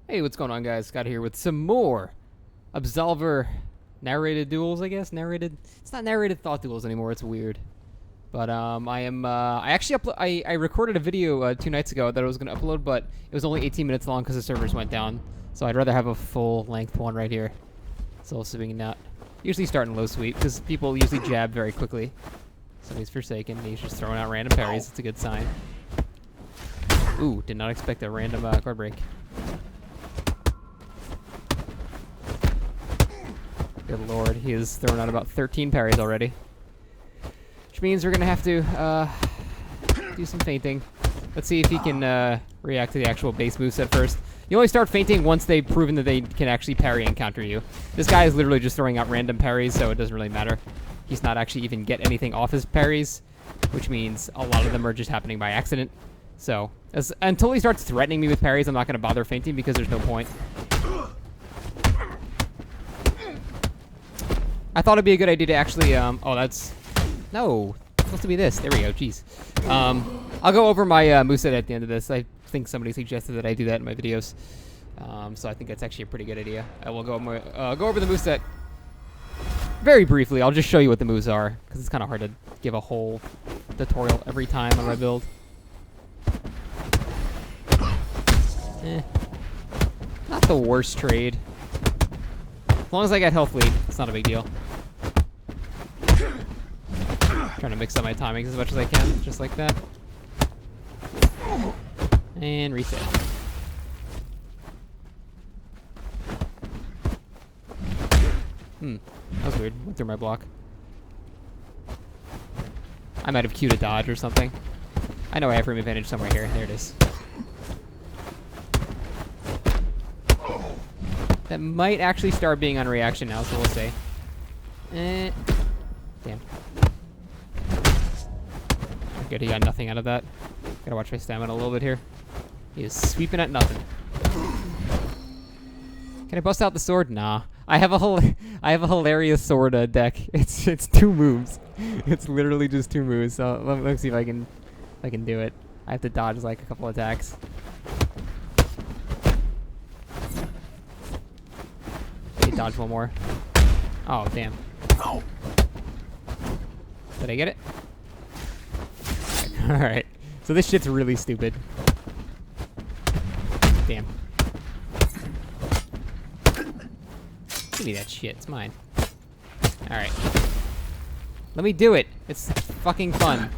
Hey, what's going on, guys? Scott here with some more Absolver narrated duels, I guess. Narrated. It's not narrated thought duels anymore. It's weird. But I actually I recorded a video 2 nights ago that I was gonna upload, but it was only 18 minutes long because the servers went down. So I'd rather have a full length one right here. So assuming not. Usually start in low sweep because people usually jab very quickly. So he's Forsaken. He's just throwing out random parries. It's a good sign. Ooh, did not expect a random card break. Good lord, he has thrown out about 13 parries already. Which means we're gonna have to do some feinting. Let's see if he can react to the actual base moveset first. You only start feinting once they've proven that they can actually parry and counter you. This guy is literally just throwing out random parries, so it doesn't really matter. He's not actually even get anything off his parries, which means a lot of them are just happening by accident. So, until he starts threatening me with parries, I'm not gonna bother feinting because there's no point. I thought it'd be a good idea to actually, oh, that's, no, it's supposed to be this. There we go, jeez. I'll go over my moveset at the end of this. I think somebody suggested that I do that in my videos. So I think that's actually a pretty good idea. I will go over the moveset very briefly. I'll just show you what the moves are, because it's kind of hard to give a whole tutorial every time on my build. Not the worst trade. As long as I get health lead, it's not a big deal. Trying to mix up my timings as much as I can, just like that. And reset. That was weird. Went through my block. I might have queued a dodge or something. I know I have room advantage somewhere here. There it is. That might actually start being on reaction now, so we'll see. Damn. Good, he got nothing out of that. Gotta watch my stamina a little bit here. He is sweeping at nothing. Can I bust out the sword? Nah. I have a hilarious sword deck. It's 2 moves. It's literally just 2 moves. So let me see if I can do it. I have to dodge like a couple attacks. Dodge one more. Oh, damn. Did I get it? Alright. So this shit's really stupid. Damn. Give me that shit. It's mine. Alright. Let me do it. It's fucking fun.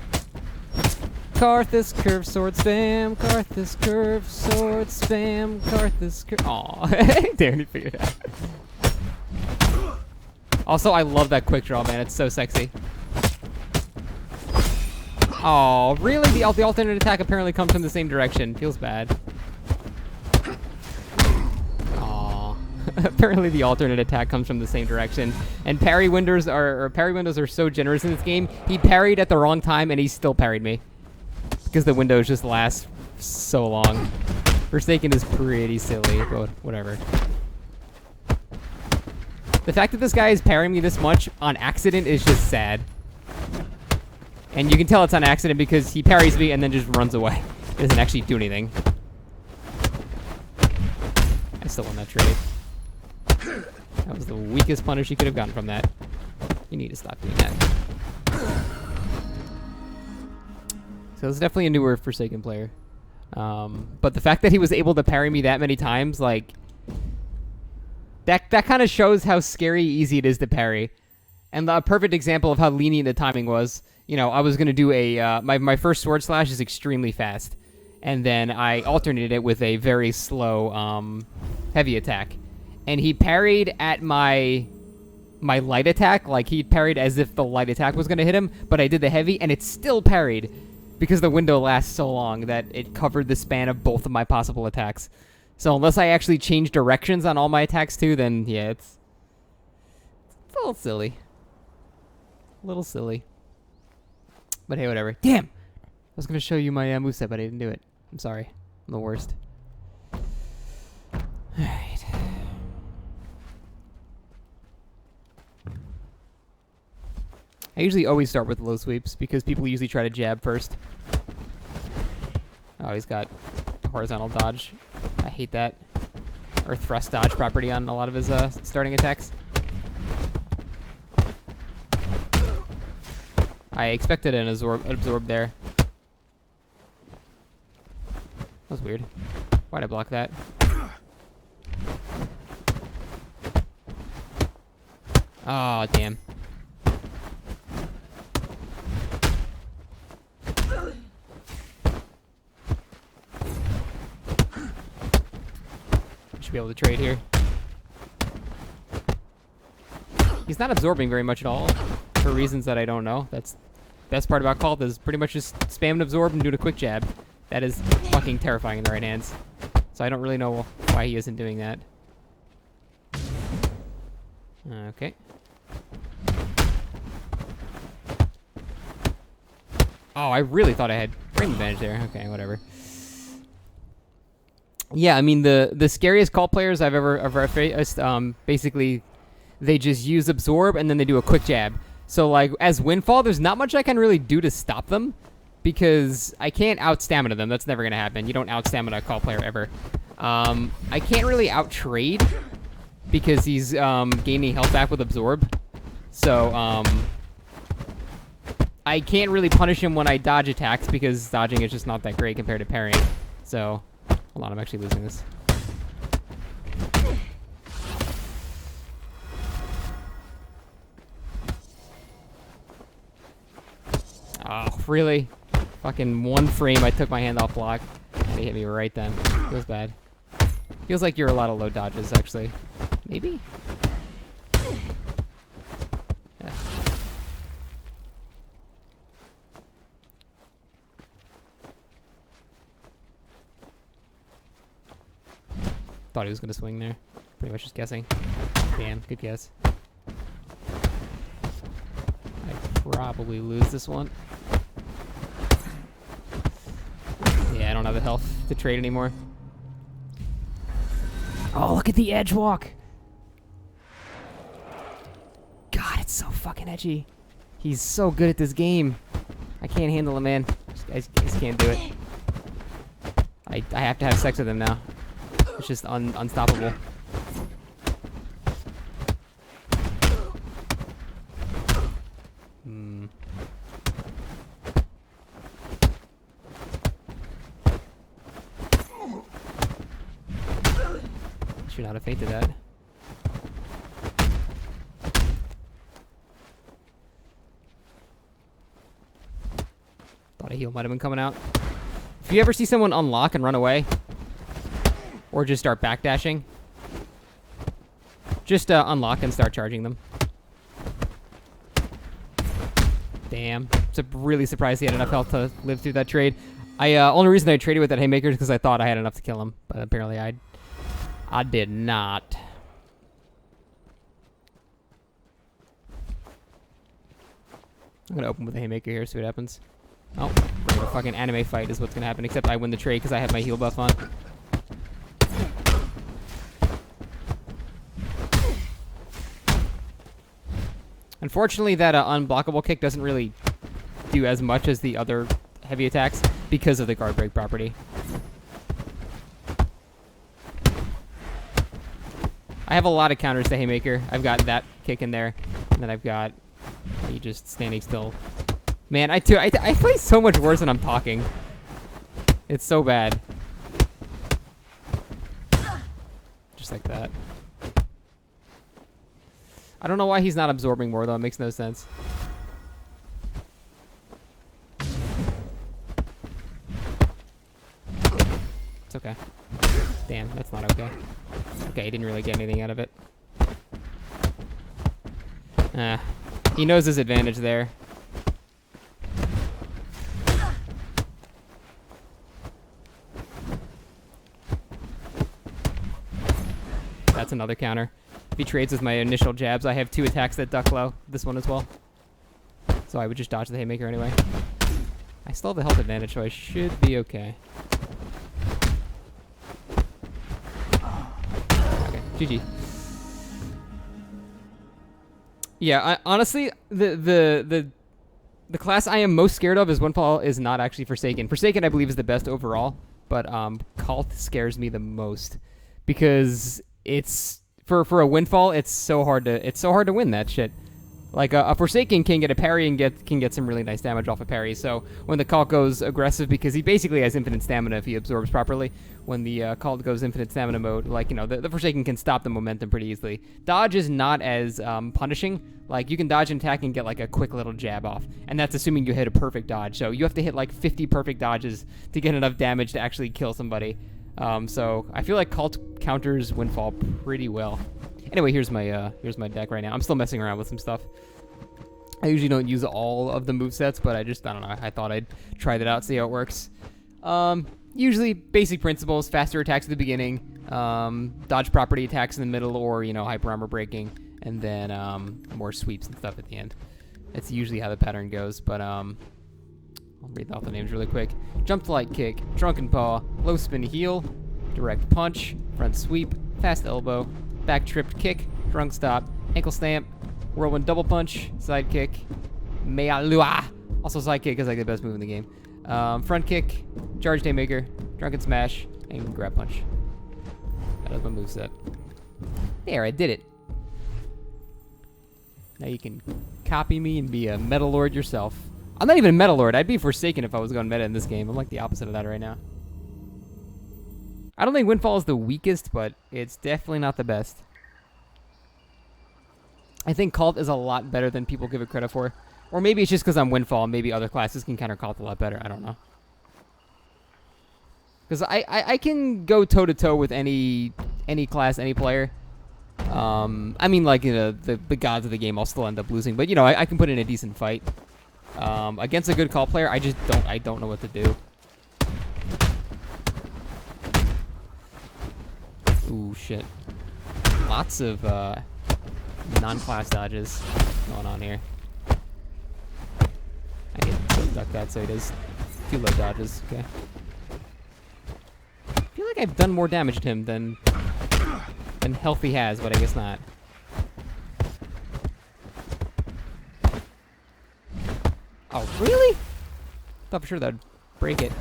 Karthus curve sword spam. Karthus curve sword spam. Karthus curve. Aw. Damn, he figured it out. Also, I love that quick draw, man. It's so sexy. Oh, really? The alternate attack apparently comes from the same direction. Feels bad. Aw. Apparently the alternate attack comes from the same direction. And parry windows are so generous in this game. He parried at the wrong time, and he still parried me. Because the windows just last so long. Forsaken is pretty silly, but whatever. The fact that this guy is parrying me this much on accident is just sad. And you can tell it's on accident because he parries me and then just runs away. He doesn't actually do anything. I still won that trade. That was the weakest punish you could have gotten from that. You need to stop doing that. So it's definitely a newer Forsaken player. But the fact that he was able to parry me that many times, like... That kind of shows how scary easy it is to parry. And a perfect example of how lenient the timing was. You know, I was going to do a... my first sword slash is extremely fast. And then I alternated it with a very slow heavy attack. And he parried at my light attack. Like, he parried as if the light attack was going to hit him. But I did the heavy, and it still parried. Because the window lasts so long that it covered the span of both of my possible attacks. So unless I actually change directions on all my attacks too, then yeah, it's a little silly. A little silly. But hey, whatever. Damn! I was going to show you my moveset, but I didn't do it. I'm sorry. I'm the worst. Alright. I usually always start with low sweeps because people usually try to jab first. Oh, he's got horizontal dodge. I hate that. or thrust dodge property on a lot of his starting attacks. I expected an absorb there. That was weird. Why'd I block that? Oh, damn. Should be able to trade here. He's not absorbing very much at all, for reasons that I don't know. That's the best part about Cult is pretty much just spam and absorb and do a quick jab. That is fucking terrifying in the right hands. So I don't really know why he isn't doing that. Okay. Oh, I really thought I had frame advantage there. Okay, whatever. Yeah, I mean, the scariest Cult players I've ever faced, basically, they just use absorb and then they do a quick jab. So, like, as Windfall, there's not much I can really do to stop them because I can't out-stamina them. That's never going to happen. You don't out-stamina a Cult player ever. I can't really out-trade because he's gaining health back with absorb. So, I can't really punish him when I dodge attacks because dodging is just not that great compared to parrying. So, hold on, I'm actually losing this. Oh, really? Fucking one frame, I took my hand off block, and he hit me right then. Feels bad. Feels like you're a lot of low dodges, actually. Maybe? Yeah. Thought he was going to swing there. Pretty much just guessing. Damn, good guess. I probably lose this one. Yeah, I don't have the health to trade anymore. Oh, look at the edge walk. God, it's so fucking edgy. He's so good at this game. I can't handle him, man. I just can't do it. I have to have sex with him now. It's just unstoppable. Should not have fainted that. Thought a heal might have been coming out. If you ever see someone unlock and run away, or just start backdashing, just unlock and start charging them. Damn. I'm really surprised he had enough health to live through that trade. Only reason I traded with that Haymaker is because I thought I had enough to kill him, but apparently I did not. I'm gonna open with a Haymaker here, see what happens. Oh, a fucking anime fight is what's gonna happen, except I win the trade because I have my heal buff on. Unfortunately, that unblockable kick doesn't really do as much as the other heavy attacks because of the guard break property. I have a lot of counters to Haymaker. I've got that kick in there, and then I've got you just standing still. Man, I play so much worse when I'm talking. It's so bad. Just like that. I don't know why he's not absorbing more, though. It makes no sense. It's okay. Damn, that's not okay. Okay, he didn't really get anything out of it. He knows his advantage there. That's another counter. If he trades with my initial jabs, I have 2 attacks that duck low. This one as well. So I would just dodge the Haymaker anyway. I still have the health advantage, so I should be okay. Okay, GG. Yeah, honestly, the class I am most scared of is Windfall is not actually Forsaken. Forsaken, I believe, is the best overall, but Cult scares me the most because it's for a windfall. It's so hard to win that shit. Like a Forsaken can get a parry and can get some really nice damage off a parry. So when the cult goes aggressive, because he basically has infinite stamina if he absorbs properly. When the cult goes infinite stamina mode, like, you know, the Forsaken can stop the momentum pretty easily. Dodge is not as punishing. Like, you can dodge and attack and get like a quick little jab off, and that's assuming you hit a perfect dodge. So you have to hit like 50 perfect dodges to get enough damage to actually kill somebody. So I feel like cult counters windfall pretty well. Anyway, here's my deck right now. I'm still messing around with some stuff. I usually don't use all of the movesets, but I don't know. I thought I'd try that out, see how it works. Usually basic principles: faster attacks at the beginning, dodge property attacks in the middle, or, you know, hyper armor breaking, and then more sweeps and stuff at the end. That's usually how the pattern goes. But I'll read off the names really quick: jump to light kick, drunken paw, low spin heal, direct punch, front sweep, fast elbow, back tripped kick, drunk stop, ankle stamp, whirlwind double punch, side kick, mea lua, also side kick is like the best move in the game. Front kick, charge daymaker, drunken smash, and grab punch. That is my moveset. There, I did it. Now you can copy me and be a Metal Lord yourself. I'm not even a Metal Lord. I'd be Forsaken if I was going meta in this game. I'm like the opposite of that right now. I don't think Windfall is the weakest, but it's definitely not the best. I think Cult is a lot better than people give it credit for. Or maybe it's just because I'm Windfall. Maybe other classes can counter Cult a lot better. I don't know. Because I can go toe-to-toe with any class, any player. I mean, like, you know, the gods of the game, I'll still end up losing. But, you know, I can put in a decent fight. Against a good Cult player, I don't know what to do. Ooh, shit. Lots of non-class dodges going on here. I can duck that so he does 2 low dodges. Okay. I feel like I've done more damage to him than Healthy has, but I guess not. Oh, really? Thought for sure that'd break it.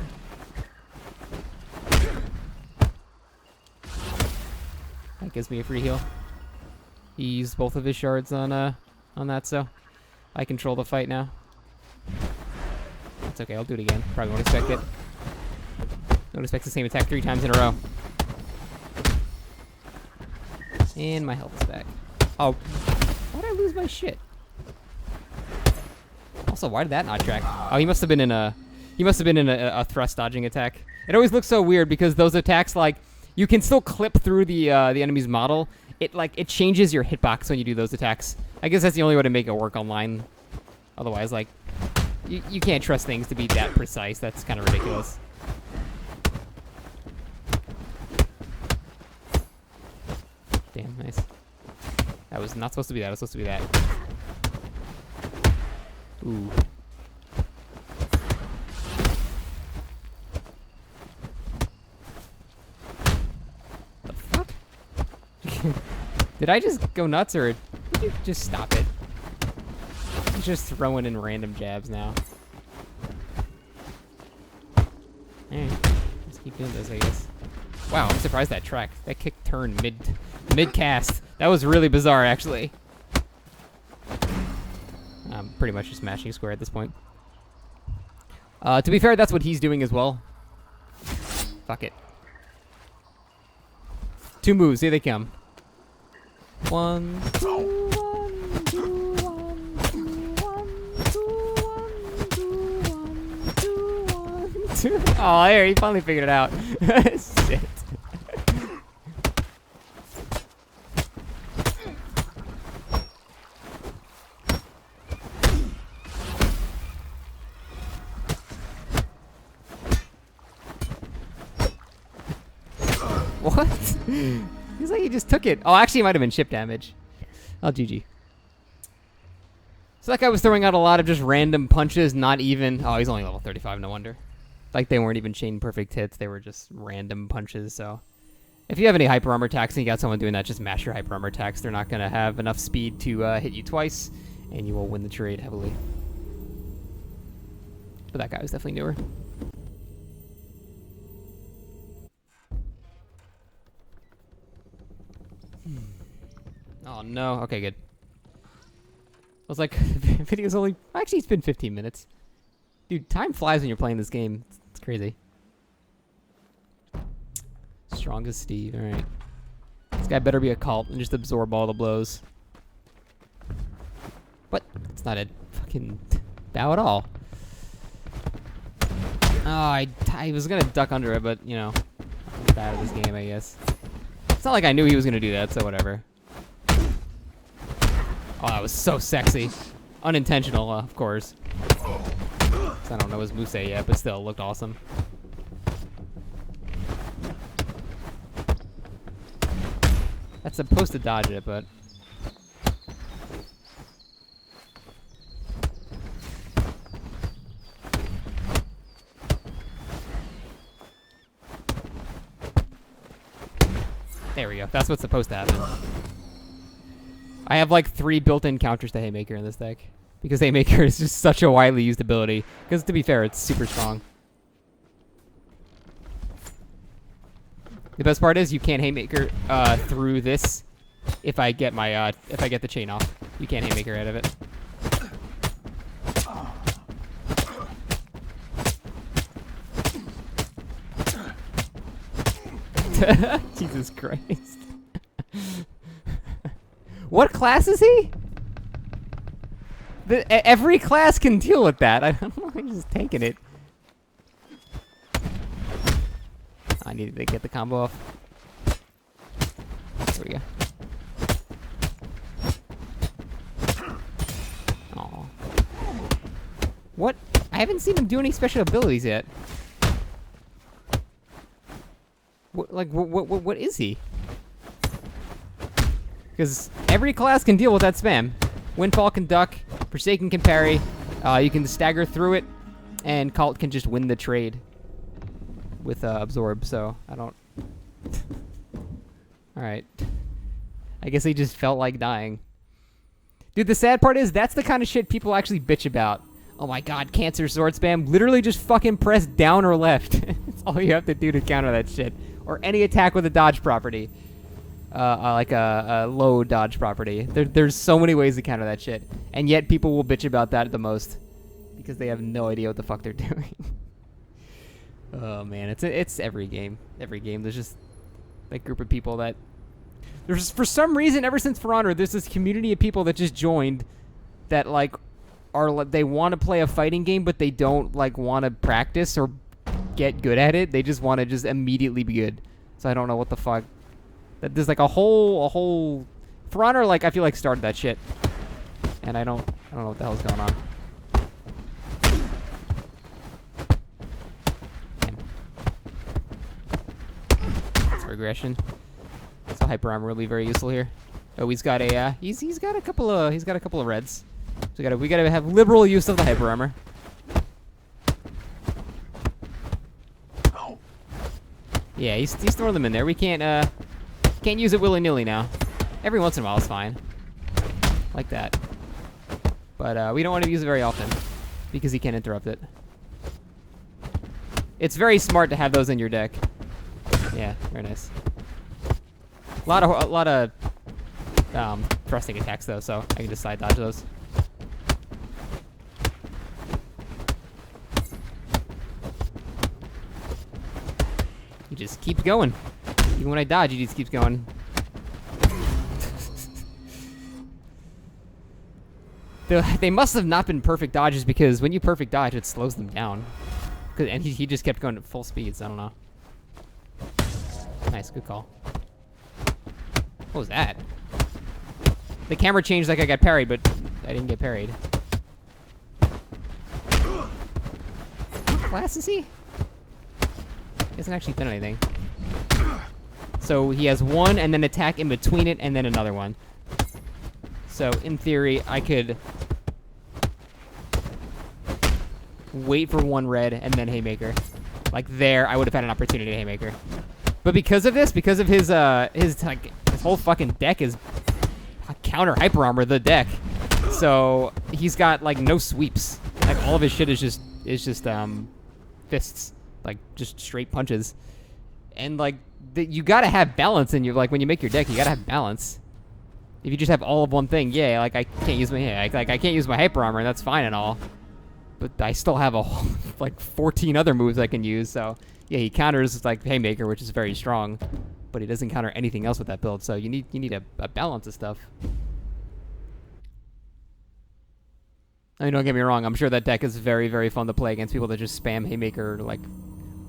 That gives me a free heal. He used both of his shards on that, so I control the fight now. That's okay, I'll do it again. Probably won't expect it. Don't expect the same attack 3 times in a row. And my health is back. Oh, why did I lose my shit? Also, why did that not track? Oh, he must have been in a thrust dodging attack. It always looks so weird because those attacks, like, you can still clip through the enemy's model. It changes your hitbox when you do those attacks. I guess that's the only way to make it work online. Otherwise, like, you can't trust things to be that precise. That's kind of ridiculous. Damn, nice. That was not supposed to be that. It was supposed to be that. Ooh. The fuck? Did I just go nuts, or did you just stop it? He's just throwing in random jabs now. Alright, let's keep doing this, I guess. Wow, I'm surprised that track. That kick turned mid-cast. That was really bizarre, actually. I'm pretty much just smashing square at this point. To be fair, that's what he's doing as well. Fuck it. 2 moves, here they come. 1, 2, 1, 2, 1, 2, 1, 2, 1, 2, 1, 2, 1, 2. Oh, there, he finally figured it out. Shit. What? He's like he just took it. Oh, actually, it might have been chip damage. Oh, GG. So that guy was throwing out a lot of just random punches, not even... Oh, he's only level 35, no wonder. Like, they weren't even chain perfect hits. They were just random punches, so... If you have any hyper armor attacks and you got someone doing that, just mash your hyper armor attacks. They're not going to have enough speed to hit you twice, and you will win the trade heavily. But that guy was definitely newer. Oh no. Okay, good. I was like, video's only. Actually, it's been 15 minutes. Dude, time flies when you're playing this game. It's crazy. Strongest Steve. All right. This guy better be a cult and just absorb all the blows. What? It's not a fucking bow at all. Oh, I was gonna duck under it, but you know, I'm bad at this game, I guess. It's not like I knew he was gonna do that, so whatever. Oh, that was so sexy. Unintentional, of course. I don't know his moveset yet, but still, it looked awesome. That's supposed to dodge it, but... There we go. That's what's supposed to happen. I have like 3 built-in counters to Haymaker in this deck. Because Haymaker is just such a widely used ability. Because to be fair, it's super strong. The best part is you can't Haymaker through this if I get my if I get the chain off. You can't Haymaker out of it. Jesus Christ. What class is he? Every class can deal with that. I don't know. I'm just taking it. I needed to get the combo off. There we go. Aw. What? I haven't seen him do any special abilities yet. What is he? Because every class can deal with that spam. Windfall can duck, Forsaken can parry, you can stagger through it, and Cult can just win the trade with Absorb, so I don't... Alright. I guess he just felt like dying. Dude, the sad part is, that's the kind of shit people actually bitch about. Oh my god, Cancer Sword Spam. Literally just fucking press down or left. That's all you have to do to counter that shit. Or any attack with a dodge property. Like a low dodge property. There's so many ways to counter that shit. And yet people will bitch about that the most. Because they have no idea what the fuck they're doing. Oh man, it's every game. Every game. There's just that group of people that... There's, for some reason, ever since For Honor, there's this community of people that just joined that, like, they want to play a fighting game, but they don't, like, want to practice or get good at it. They just want to just immediately be good. So I don't know what the fuck. There's, like, a whole... For Honor, like, I feel like started that shit. And I don't know what the hell's going on. That's regression. So hyper armor will be very useful here. Oh, he's got a he's got a couple of reds. So we gotta have liberal use of the hyper armor. Yeah, he's throwing them in there. We can't use it willy-nilly now. Every once in a while is fine. Like that. But we don't want to use it very often because he can't interrupt it. It's very smart to have those in your deck. Yeah, very nice. A lot of thrusting attacks though, so I can just side dodge those. He just keeps going. Even when I dodge, he just keeps going. They must have not been perfect dodges because when you perfect dodge, it slows them down. And he just kept going at full speeds. I don't know. Nice, good call. What was that? The camera changed like I got parried, but I didn't get parried. What class is he? He hasn't actually done anything. So he has one and then attack in between it and then another one. So in theory, I could wait for one red and then Haymaker. Like there, I would have had an opportunity to Haymaker. But because of this, because of his whole fucking deck is counter hyper armor the deck. So he's got like no sweeps. Like all of his shit is just fists. Like just straight punches. And like you gotta have balance in your, like, when you make your deck, you gotta have balance. If you just have all of one thing, yeah, like I can't use my I can't use my hyper armor, and that's fine and all. But I still have a whole, like 14 other moves I can use. So yeah, he counters like Haymaker, which is very strong, but he doesn't counter anything else with that build. So you need a balance of stuff. I mean, don't get me wrong. I'm sure that deck is very, very fun to play against people that just spam Haymaker like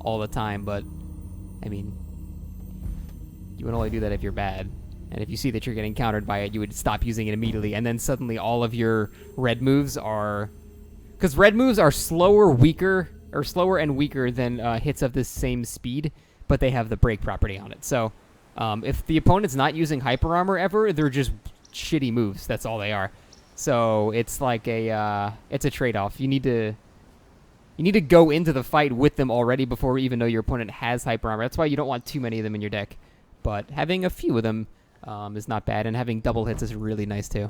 all the time. But I mean, you would only do that if you're bad. And if you see that you're getting countered by it, you would stop using it immediately. And then suddenly all of your red moves are... Because red moves are slower, weaker, or slower and weaker than hits of the same speed, but they have the break property on it. So if the opponent's not using hyper armor ever, they're just shitty moves. That's all they are. So it's like it's a trade-off. You need to go into the fight with them already before we even know your opponent has hyper armor. That's why you don't want too many of them in your deck. But having a few of them is not bad, and having double hits is really nice too.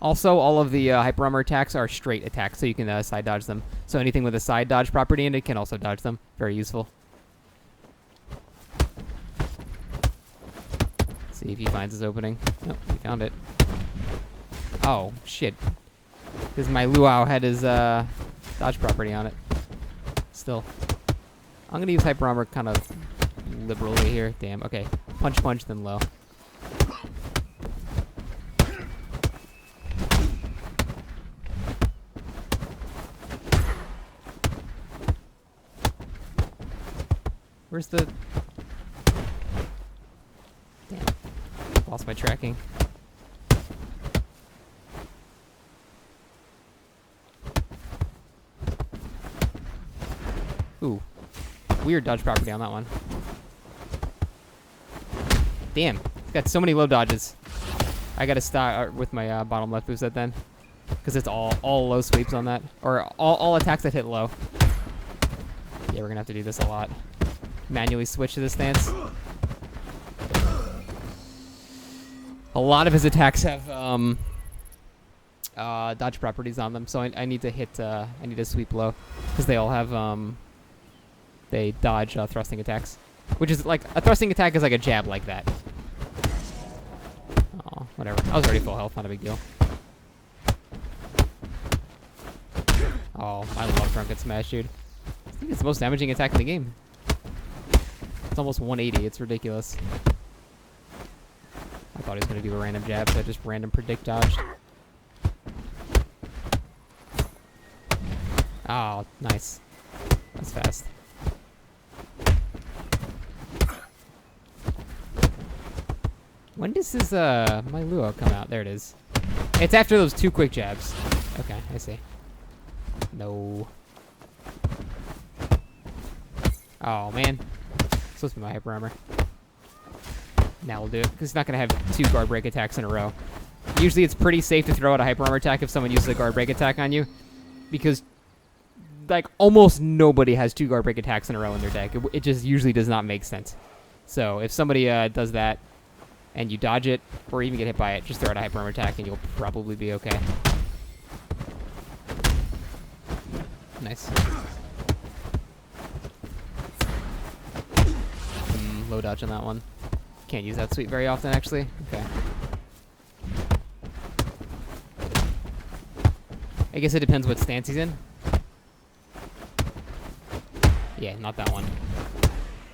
Also, all of the hyper armor attacks are straight attacks, so you can side dodge them. So anything with a side dodge property in it can also dodge them. Very useful. See if he finds his opening. Nope, he found it. Oh, shit. Because my Luau had his dodge property on it. Still. I'm going to use hyper armor kind of liberally here. Damn, okay. Punch, punch, then low. Where's the... Damn. Lost my tracking. Ooh. Weird dodge property on that one. Damn. It's got so many low dodges. I gotta start with my bottom left moveset then. Because it's all low sweeps on that. Or all attacks that hit low. Yeah, we're gonna have to do this a lot. Manually switch to this stance. A lot of his attacks have dodge properties on them, so I need to hit. I need to sweep low because they all have they dodge thrusting attacks, which is like a thrusting attack is like a jab like that. Oh, whatever. I was already full health, not a big deal. Oh, I love Drunken Smash, dude. I think it's the most damaging attack in the game. It's almost 180. It's ridiculous. I thought he was going to do a random jab, so I just random predict dodged. Oh, nice. That's fast. When does his, my Luo come out? There it is. It's after those 2 quick jabs. Okay, I see. No. Oh, man. Supposed to be my hyper armor. Now we'll do it, because he's not going to have 2 guard break attacks in a row. Usually it's pretty safe to throw out a hyper armor attack if someone uses a guard break attack on you, because like almost nobody has 2 guard break attacks in a row in their deck. It just usually does not make sense. So if somebody does that and you dodge it or even get hit by it, just throw out a hyper armor attack and you'll probably be okay. Nice. Low dodge on that one. Can't use that sweep very often, actually. Okay. I guess it depends what stance he's in. Yeah, not that one.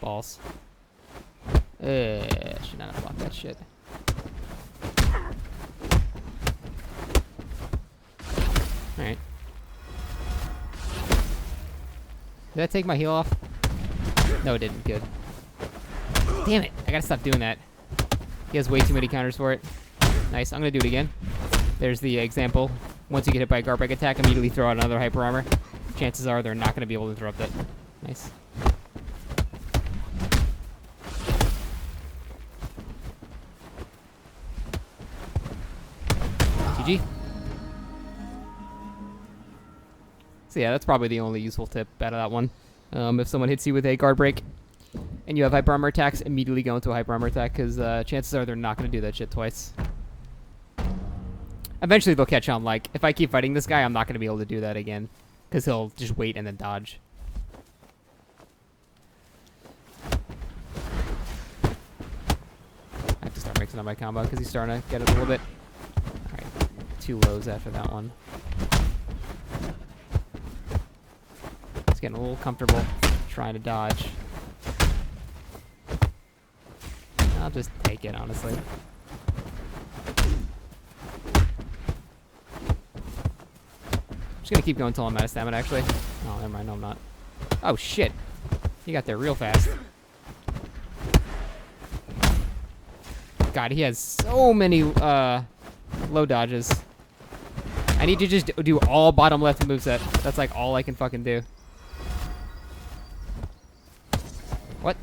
Balls. Should not have blocked that shit. Alright. Did that take my heal off? No, it didn't. Good. Damn it. I gotta stop doing that. He has way too many counters for it. Nice. I'm gonna do it again. There's the example. Once you get hit by a guard break attack, immediately throw out another hyper armor. Chances are they're not gonna be able to interrupt it. Nice. GG. So yeah, that's probably the only useful tip out of that one. If someone hits you with a guard break and you have hyper armor attacks, immediately go into a hyper armor attack, because chances are they're not going to do that shit twice. Eventually they'll catch on. Like, if I keep fighting this guy, I'm not going to be able to do that again, because he'll just wait and then dodge. maxing out my combo because he's starting to get it a little bit. Alright, 2 lows after that one. He's getting a little comfortable trying to dodge. I'll just take it, honestly. I'm just gonna keep going until I'm out of stamina, actually. Oh, never mind, no I'm not. Oh, shit. He got there real fast. God, he has so many low dodges. I need to just do all bottom left moveset. That's like all I can fucking do. What?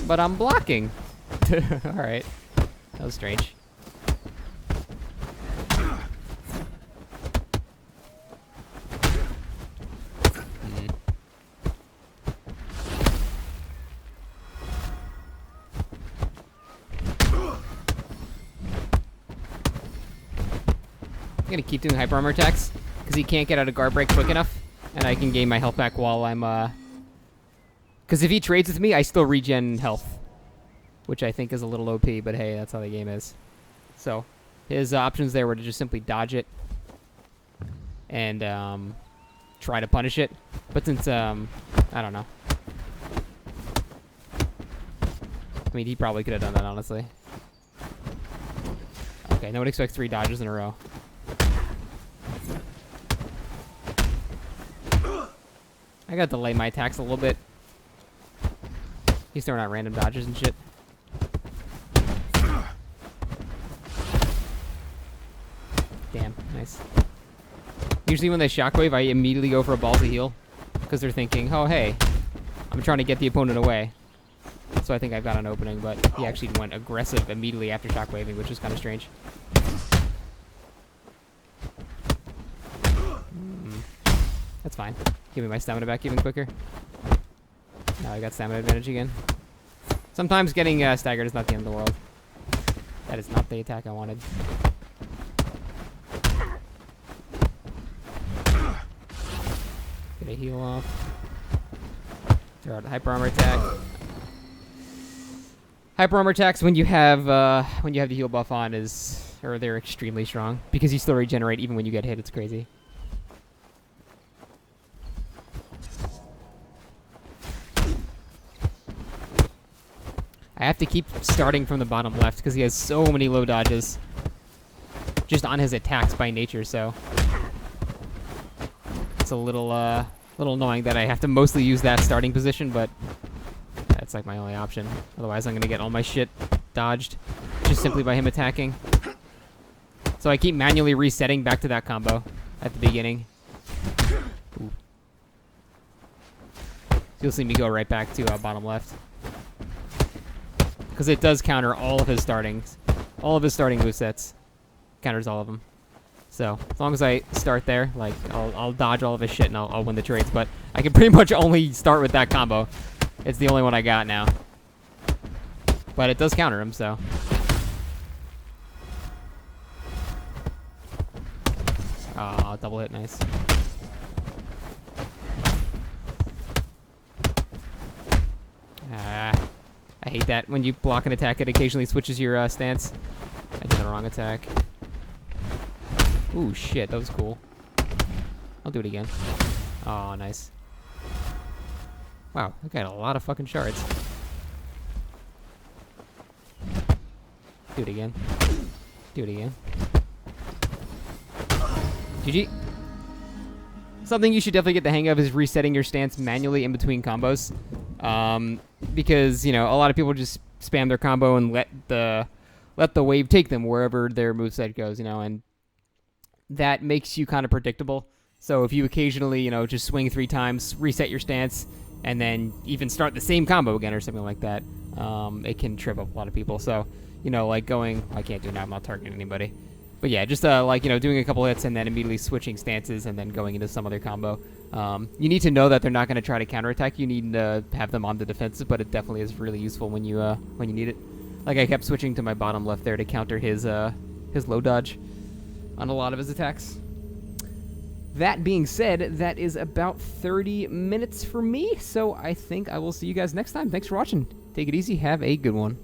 But I'm blocking. Alright. That was strange. I'm gonna keep doing hyper armor attacks because he can't get out of guard break quick enough, and I can gain my health back while I'm because if he trades with me, I still regen health, which I think is a little OP. But hey, that's how the game is. So his options there were to just simply dodge it and try to punish it. But since I don't know, I mean, he probably could have done that honestly. Okay, no one expects 3 dodges in a row. I gotta delay my attacks a little bit. He's throwing out random dodges and shit. Damn, nice. Usually when they shockwave, I immediately go for a ballsy heal. Because they're thinking, oh hey, I'm trying to get the opponent away. So I think I've got an opening, but he actually went aggressive immediately after shockwaving, which is kind of strange. That's fine. Give me my stamina back even quicker. Now I got stamina advantage again. Sometimes getting staggered is not the end of the world. That is not the attack I wanted. Get a heal off. Throw out a hyper armor attack. Hyper armor attacks when you have the heal buff on they're extremely strong because you still regenerate even when you get hit. It's crazy. I have to keep starting from the bottom left because he has so many low dodges just on his attacks by nature, so it's a little annoying that I have to mostly use that starting position, but that's like my only option. Otherwise, I'm going to get all my shit dodged just simply by him attacking. So I keep manually resetting back to that combo at the beginning. Ooh. So you'll see me go right back to bottom left. Because it does counter all of his starting movesets. Counters all of them. So, as long as I start there, like, I'll dodge all of his shit and I'll win the trades. But I can pretty much only start with that combo. It's the only one I got now. But it does counter him, so. Oh, double hit, nice. I hate that. When you block an attack, it occasionally switches your stance. I did the wrong attack. Ooh, shit. That was cool. I'll do it again. Oh, nice. Wow, I got a lot of fucking shards. Do it again. Do it again. GG. Something you should definitely get the hang of is resetting your stance manually in between combos. Because, you know, a lot of people just spam their combo and let the wave take them wherever their moveset goes, you know, and that makes you kind of predictable. So if you occasionally, you know, just swing 3 times, reset your stance, and then even start the same combo again or something like that, it can trip up a lot of people. So, you know, like I can't do it now, I'm not targeting anybody. But yeah, just like, you know, doing a couple hits and then immediately switching stances and then going into some other combo. You need to know that they're not going to try to counterattack. You need to have them on the defensive, but it definitely is really useful when you need it. Like I kept switching to my bottom left there to counter his low dodge on a lot of his attacks. That being said, that is about 30 minutes for me, so I think I will see you guys next time. Thanks for watching. Take it easy. Have a good one.